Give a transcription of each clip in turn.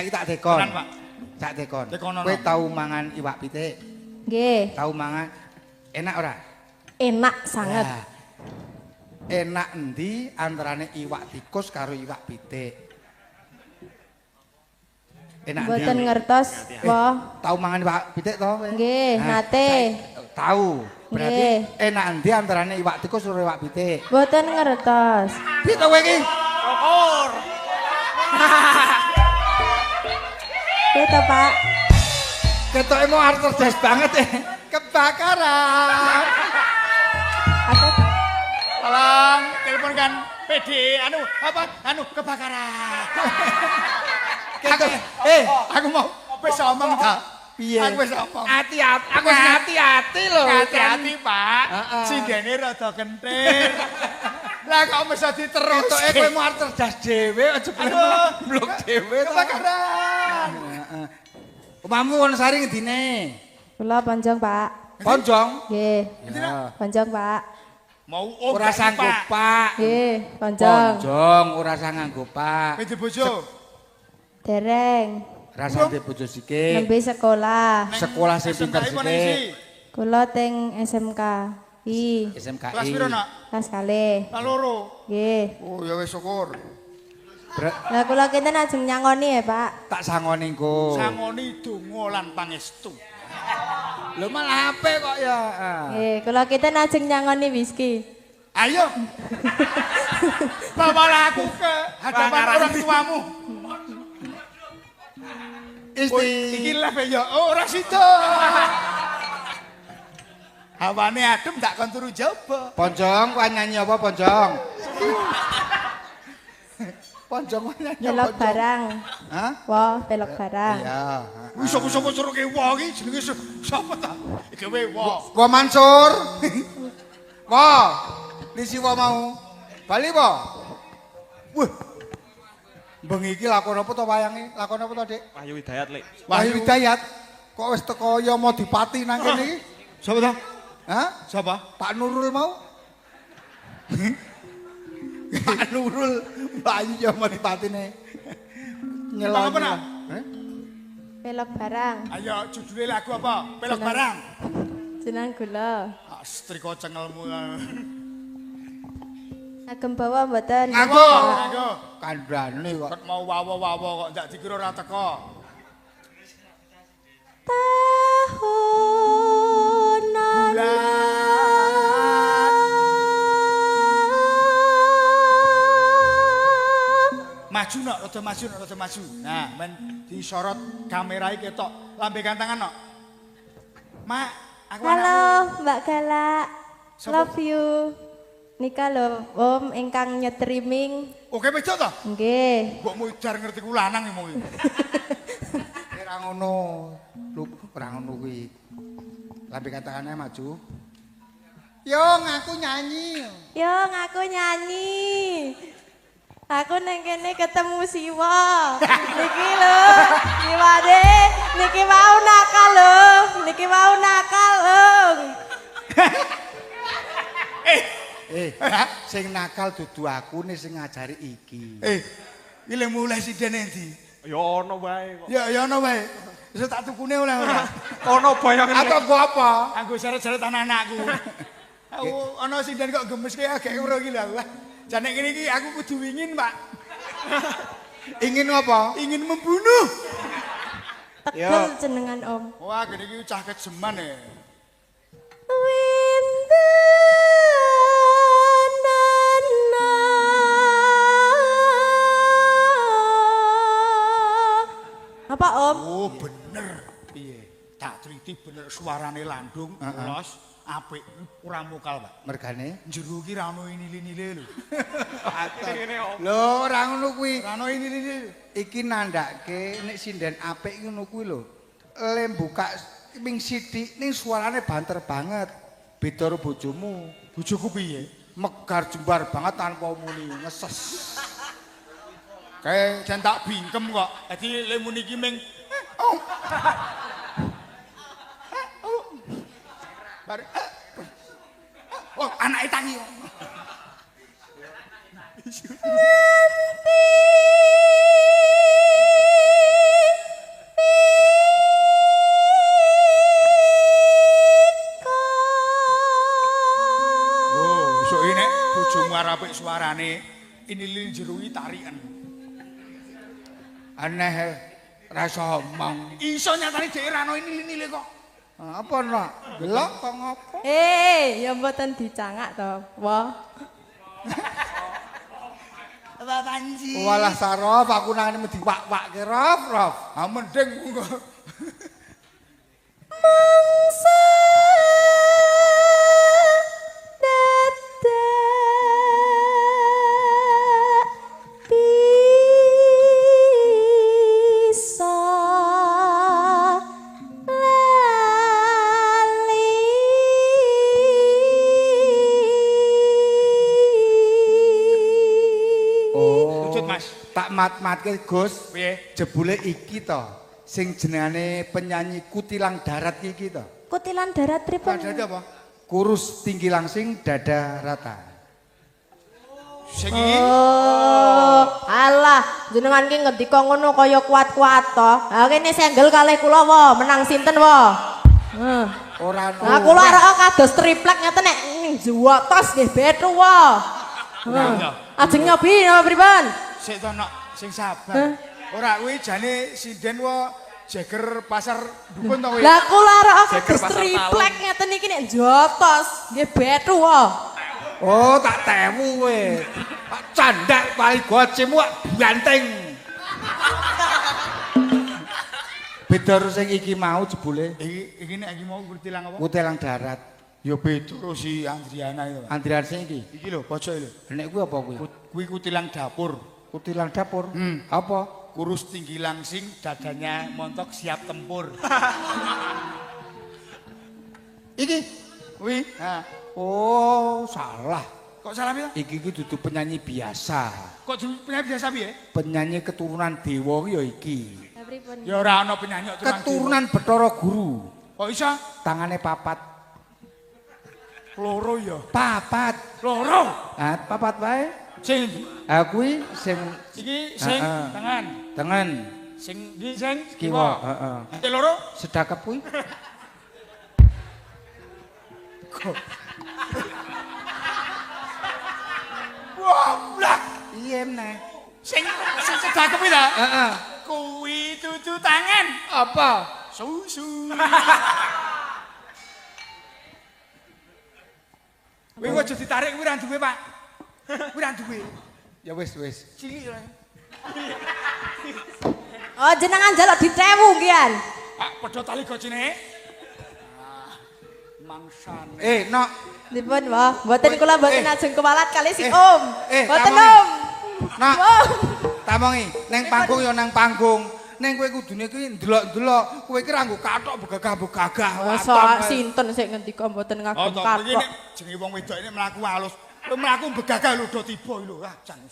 Saiki tak dekon. Tenan, Pak. Tak dekon. Dekonono. Kowe tau mangan iwak pitik? Nggih, Tau mangan enak ora? enak sangat. Nah, enak endi antarane iwak tikus karo iwak pitik? Enak endi? Mboten ngertos, wah. Tau mangan iwak pitik to kowe? Nggih, Nah, nate. Tahu. Berarti Nggih. enak endi antarane iwak tikus karo iwak pitik? Mboten ngertos. Piye to kowe iki? Kokor. Piye to, Pak? Ketoke mau arep cerdas banget Kebakaran. Apa? Tolong telepon kan PD kebakaran. Aku mau wis omong ta. Piye? Aku wis omong. Hati-hati, aku wis hati-hati lho. Hati-hati, Pak. Heeh. Sindene rada kentir. Lah kok mesti diterus. Ketoke kowe mau arep cerdas dhewe aja blok dhewe to. Kebakaran. Heeh. Omamu Wonosari ngendine? Kula Ponjong, Pak. Ponjong. Nggih, Ya. Ponjong, Pak. Mau Ora sanggup, Pak. Nggih, Ponjong. Ponjong ora sanggup, Pak. Pede bojo. Dereng. Rasane bojo sikit. Nembe sekolah. Sekolah sing pinter sikit. Kula teng SMK. I, SMKI. Kelas piro, Nak? kelas kalih. Kelas loro. Nggih. Oh, ya wis syukur. Lah kula kinten ajeng nyangoni ya, Pak. Tak sangoni engko. Sangoni donga lan pangestu. Lho malah apik kok ya. Nggih, kula kinten ajeng nyangoni whisky. Ayo. Bawalah aku ke hadapan orang tuamu. Isti. Iki live ya ora sida. Hawane adem tak kon turu jaba. Ponjong, kowe nyanyi apa Ponjong? Ponjong kowe nyanyi apa? Pelok Ponjong? barang. Hah? Wah, pelok barang. Iya. Wis sapa suruke wong iki jenenge sapa ta? Iki wae wong. Wa Mansur. Wah, lisi wa mau. Bali wa. Wah. Bengi iki lakon apa to wayange? Lakon apa to, Dik? Wahyu Hidayat, Lek. Wahyu Hidayat. Kok wis teko ya mau dipati nang kene iki? Sapa ta? Hah? Sapa? Pak Nurul mau? Pak Nurul, Bayu ya mau dipatine. Nyelon. Apa, Nak? Pelok barang. Ayo judule lagu apa? Pelok barang. Jeneng kula. Astriko cengelmu. Agem bawa mboten? Nganggo, nganggo. Kandhane kok. Kok mau wawo-wawo kok ndak dikira ora teko. Tahunan Maju nok, rada maju nok, rada maju. Nah, men disorot kamerae ketok lambekan tangan nok. Mak, aku Halo, anakmu. Mbak Galak. Sapa? Love you. Nika lho, Om ingkang nyetriming. Oke wedok to? Nggih. Mbok mudar ngerti ku lanang ngomong iki. Ora ngono. Lu ora ngono kuwi. Lambe katangane maju. Yo ngaku nyanyi. Yo ngaku nyanyi. Aku neng kene ketemu Siwa. Niki lho, Siwane niki mau nakal lho. Niki mau nakal, Om. Sing nakal dudu aku nih sing ngajari iki. Iki le mulai sidene endi? Ya ono wae kok. Ya ono wae. Wis tak tukune oleh ora. Ono bayangan. Atau gua apa? Anggo seret-seret anak-anakku. Aku ana sinden kok gemes ki agek ora iki lho. Jan nek ngene iki aku kudu wingin, Pak. Ingin apa? Ingin membunuh. Tegel jenengan Om. Wah, gini iki cah kejeman ya. Apa Om? Oh, bener. Piye? Tak triti bener suarane landung, ulos, apik, ora mokal, Pak. Mergane? Jero iki ra ono nili-nili lho. Lho, ora ngono kuwi. Ra ono nili-nili. Iki nandake nek sinden apik ngono kuwi lho. Le buka ping sithik ning suarane banter banget. Beda karo bojomu. Bojoku piye? Megar jembar banget tanpa muni, ngeses. Kayak jan tak bingkem kok. Dadi le muni iki ming Bar Oh, anake tangi. bojomu arep suarane ini jerui tarian. Aneh rasa omong. Iso nyatane dhewe ra ono ini kok. Apa nak? Gelok kok ngopo? Ya mboten dicangak to. Wah. Apa panji? Walah Sarof, aku nangane mesti wak-wakke Rof. Ah mending monggo. Mangsa dadak bisa lali. Oh. Lanjut, Mas. Tak mat-matke Gus. Piye? Jebule iki to. Sing jenengane penyanyi Kutilang Darat iki to. Kutilan darat pripun? Jadi apa? Kurus tinggi langsing dada rata. Sing iki Oh, alah, jenengan ki ngendika ngono kaya kuat-kuat to. Ha kene senggel kalih kula wa, menang sinten wa? Ora Nah, kula arek kados triplek ngeten nek juwotos nggih betu wa. Ajeng nyobi napa pripun? sik to nok sing sabar. Ora kuwi jane sinden wa jeger pasar dukun to kuwi. Lah kula arek Jeger kados pasar triplek ngeten iki nek jotos nggih betu wa. Oh, tak tewu kowe. Tak candak paling gocemu banteng. Beda sing iki mau jebule Iki nek iki mau Kutilang apa? Kutilang Darat. Ya beda si Andriana itu. Andrian sing iki. Iki lho pojoke lho. Nek kuwi apa kuwi? Kuwi Kutilang dapur. Kutilang dapur. Apa? Kurus tinggi langsing, dadanya montok siap tempur. Iki. Kuwi, ha. Oh, salah. Kok salah piye? Iki dudu penyanyi biasa. Kok penyanyi biasa piye? Penyanyi keturunan dewa ya iki. Lah pripun? Ya ora ana penyanyi kok Keturunan Bathara Guru. Kok iso? Tangane papat. Loro ya. Papat. Loro. Ah, papat wae. Sing Kuwi sing iki sing tangan. tengen Sing iki sing kiwa, kiwa. heeh. Ate loro? Sedakep kuwi. Goblok. Iya meneh. Sing sedakep iki ta? Heeh. Kuwi dudu tangan. Apa? Susu. Kuwi aja ditarik kuwi ra duwe, Pak. Kuwi ra duwe. Ya wis. Cilik ora. Oh, jenengan njaluk ditewu kian. Pak, padha tali gocine. Mangsane. Nok. Dipun wa, mboten kula mboten ajeng kuwalat kali si Eh, Om. Mboten tamongi. Om. Nak. Om. Tamongi, neng panggung ya nang panggung. Neng kowe kudune kuwi ndelok-ndelok, kowe iki ra nggo kathok begagah-begagah. Masa sinten sik ngendika mboten Oh, ngagem to iki kathok. nek jenenge wong wedok ini mlaku halus. Kowe mlaku begagah lho do tiba lho. Ah, jan.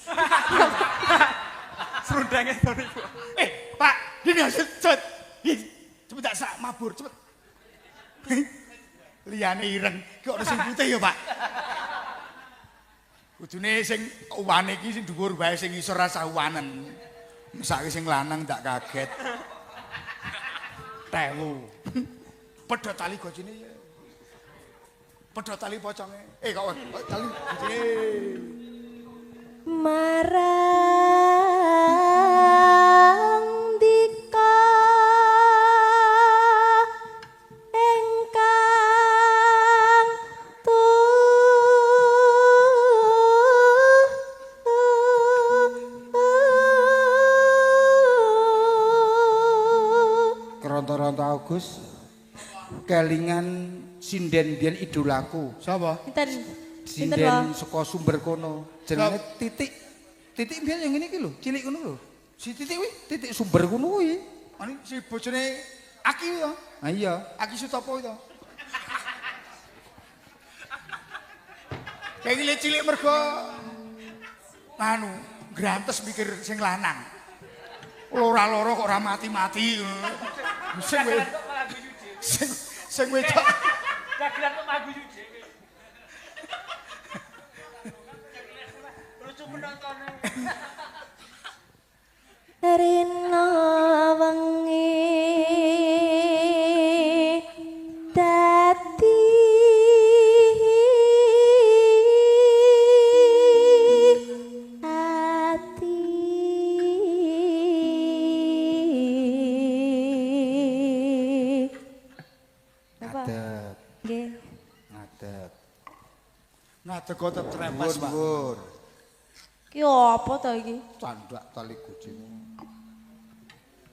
Serundenge to niku. Pak, gini hasil cepet. Cepet tak sak mabur, cepet. Liyane ireng, ki ono sing putih ya, Pak. Kudune sing uwane iki sing dhuwur wae sing isor rasa uwanen. Mesake sing lanang tak kaget. Tewu. Pedhot tali gocine ya. Pedhot tali poconge. Kok tali gocine. Marang dika engkang Keronta-ronta Agus. Kelingan sinden biyen idolaku. Sapa? Sinten? Sinten Sinden wa? saka sumber kono. Jenenge Titik. Titik biyen yang ngene iki lho, cilik ngono lho. Si Titik kuwi? Titik sumber kono kuwi. Ani si bojone Aki ya. Ah iya. Aki Sutopo itu. Kayak cilik mergo anu grantes mikir sing lanang. Lora-loro kok ora mati-mati. Sing wedok. Dagelan kok magu dhewe. Lucu penontonnya. Rina wengi dadi Ngadeg kok tetep trepes, Pak. Dhuwur. Ki apa to iki? Candak tali kucing.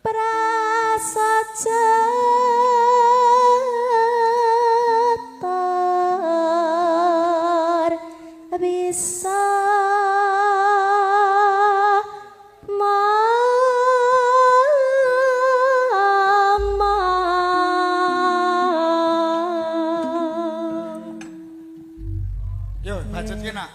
Prasaja bisa Yo, bacet ki nak.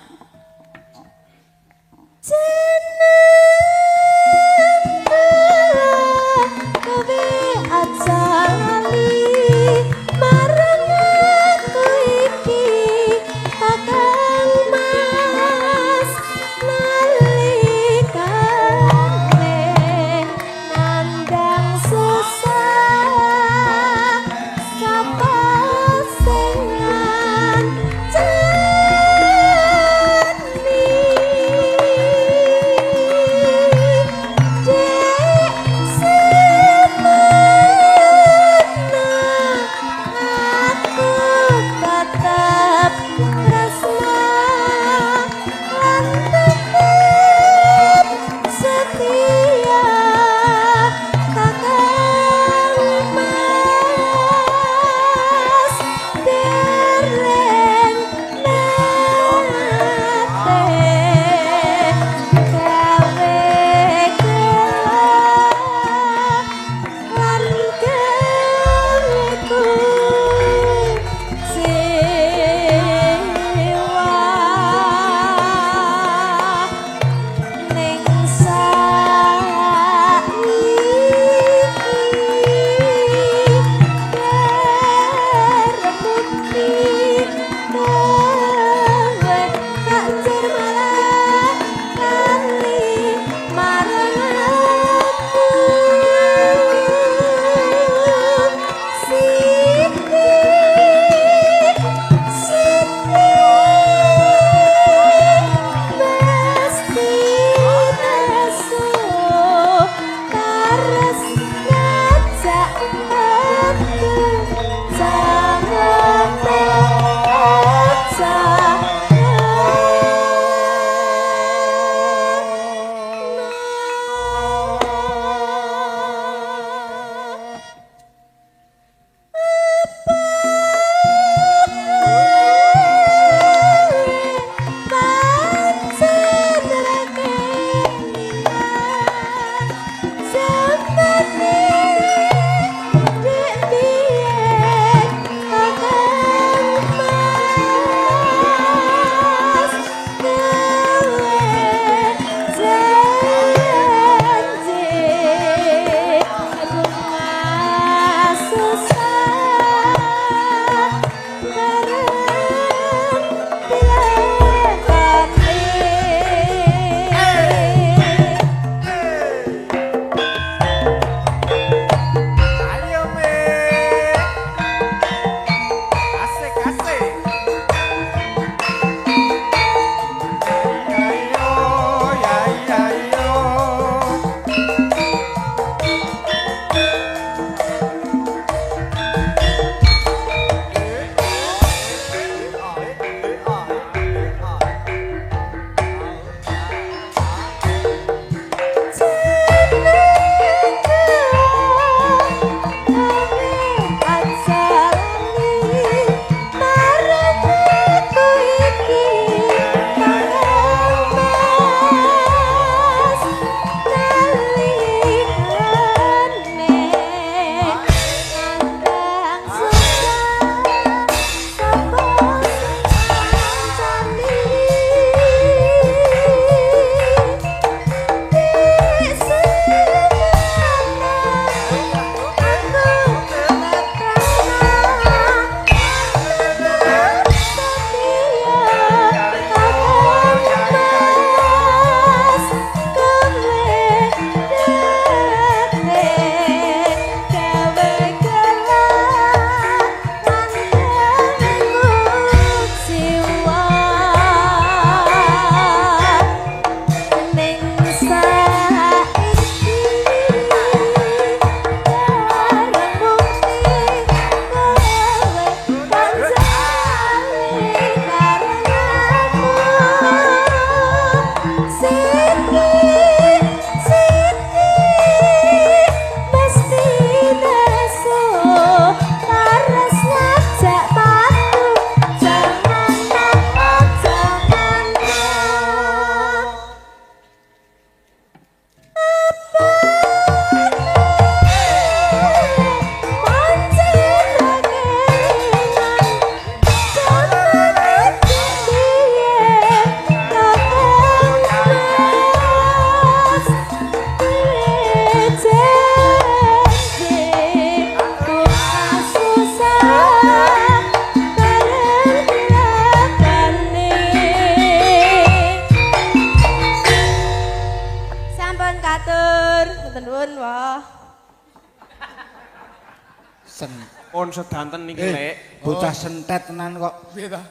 On sedanten niki, Lek. Bocah sentet tenan kok. Piye ta?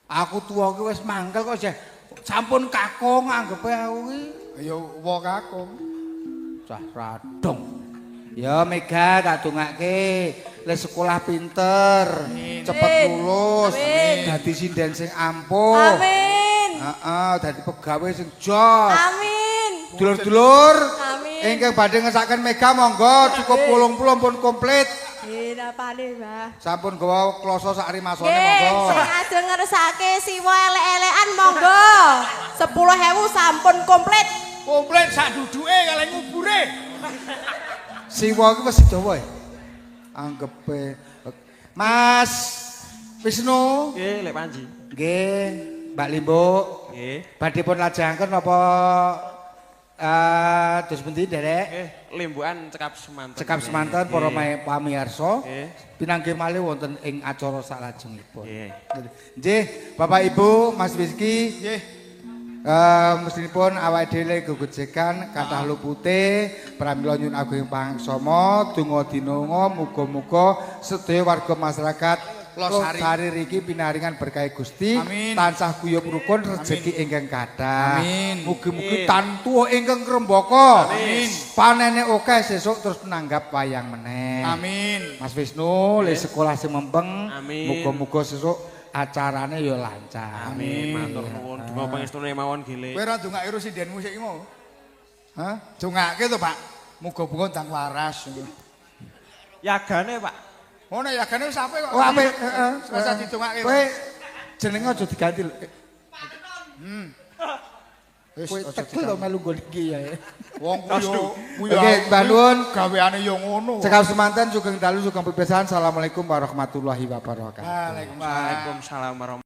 Aku tua ki wis mangkel kok jeh. Sampun kakung anggepe aku ki. Ya wong kakung. Cah radong. Ya Mega tak dongake le sekolah pinter, cepet Amin. lulus, Amin. dadi sinden sing ampuh. Amin. Heeh, dadi pegawai sing jos. Amin. Dulur-dulur, Amin. ingkang badhe ngesaken Mega monggo cukup 80 pun komplit. Ira pale, Mbah. Sampun gawa kloso sak rimasone Nggih, monggo. sing ajeng ngersake siwa elek-elekan monggo. 10.000 sampun komplit. Komplit sak duduke kalih ngubure. Siwa ki wis dawa ya. Anggepe Mas Wisnu. Nggih, Lek Panji. Nggih, Mbak Limbuk. Nggih. Badhe pun lajengaken apa dos pundi Derek? Nggih, limbukan cekap semanten. Cekap semanten para Nggih. pamirsa. Nggih. Pinanggih malih wonten ing acara salajengipun. Nggih. Nggih, Bapak Ibu, Mas Rizky. Nggih. Mestinipun awake dhewe gegojekan kathah lupute pramila nyuwun agung pangsama donga dinonga muga-muga sedaya warga masyarakat Losari riki pinaringan berkah Gusti Amin. tansah guyub rukun rejeki ingkang kathah. Amin. Mugi-mugi tantuh ingkang ngrembaka. Amin. Panene akeh sesuk terus nanggap wayang meneh. Amin. Mas Wisnu, le sekolah sing mempeng. Amin. Muga-muga sesuk acarane ya lancar. Amin, matur nuwun. Donga pangestune mawon nggih, Lek. Kowe ora ndongake residhenmu sik mau. Hah? Dongake to, Pak. Muga-muga ndang waras. Yagane, Pak. Oh, nek yagane wis apik kok. Oh, apik, heeh. Rasa didongake. Kowe jenenge aja diganti lho. Wis Kowe aja tekel lho melu nggon iki ya. Wong kuwi Oke, Mbak Nuwun. gaweane yo ngono. Cekap semanten sugeng dalu sugeng pepesan. Assalamualaikum warahmatullahi wabarakatuh. Waalaikumsalam. Waalaikumsalam warahmatullahi